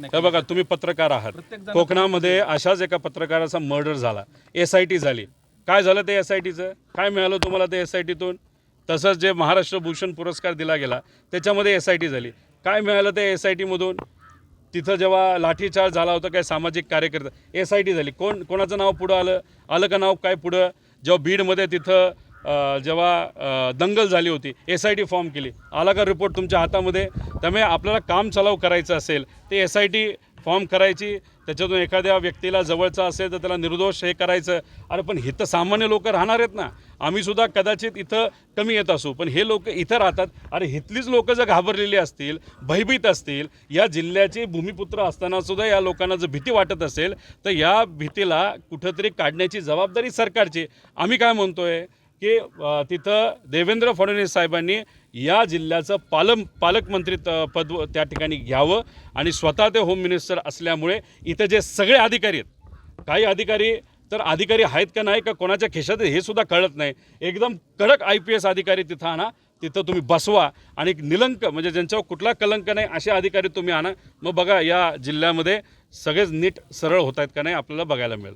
तर बघा, तुम्ही पत्रकार आहात. कोकणामध्ये अशाच एका पत्रकाराचा मर्डर झाला, SIT झाली. काय झालं ते SITचं? काय मिळालं तुम्हाला ते SITतून? तसंच जे महाराष्ट्र भूषण पुरस्कार दिला गेला त्याच्यामध्ये SIT झाली. काय मिळालं ते SITमधून? तिथं जेव्हा लाठीचार्ज झाला होता काय सामाजिक कार्यकर्ता, SIT झाली. कोणाचं नाव पुढं आलं का नाव काय पुढं? जेव्हा बीडमध्ये तिथं जेव्हा दंगल झाली होती, SIT फॉर्म केली, आला का रिपोर्ट तुमच्या हातामध्ये? त्यामुळे आपल्याला काम चालव करायचं असेल ते SIT फॉर्म करायची, त्याच्यातून एखाद्या व्यक्तीला जवळचा असेल तर त्याला निर्दोष हे करायचं. अरे पण इथं सामान्य लोक राहणार आहेत ना. आम्हीसुद्धा कदाचित इथं कमी येत असू, पण हे लोक इथं राहतात. अरे इथलीच लोकं जर घाबरलेली असतील, भयभीत असतील, या जिल्ह्याचे भूमिपुत्र असतानासुद्धा या लोकांना जर भीती वाटत असेल तर या भीतीला कुठंतरी काढण्याची जबाबदारी सरकारची. आम्ही काय म्हणतो आहे की तिथं देवेंद्र फडणवीस साहेबांनी या जिल्ह्याचं पालकमंत्री पद त्या ठिकाणी घ्यावं आणि स्वतः ते होम मिनिस्टर असल्यामुळे इथं जे सगळे अधिकारी आहेत, काही अधिकारी तर अधिकारी आहेत का नाही का कोणाच्या खिशात हे सुद्धा कळत नाही. एकदम कडक IPS अधिकारी तिथं आणा, तिथं तुम्ही बसवा आणि निलंक म्हणजे ज्यांच्यावर कुठला कलंक नाही असे अधिकारी तुम्ही आणा. मग बघा या जिल्ह्यामध्ये सगळेच नीट सरळ होत आहेत का नाही आपल्याला बघायला मिळेल.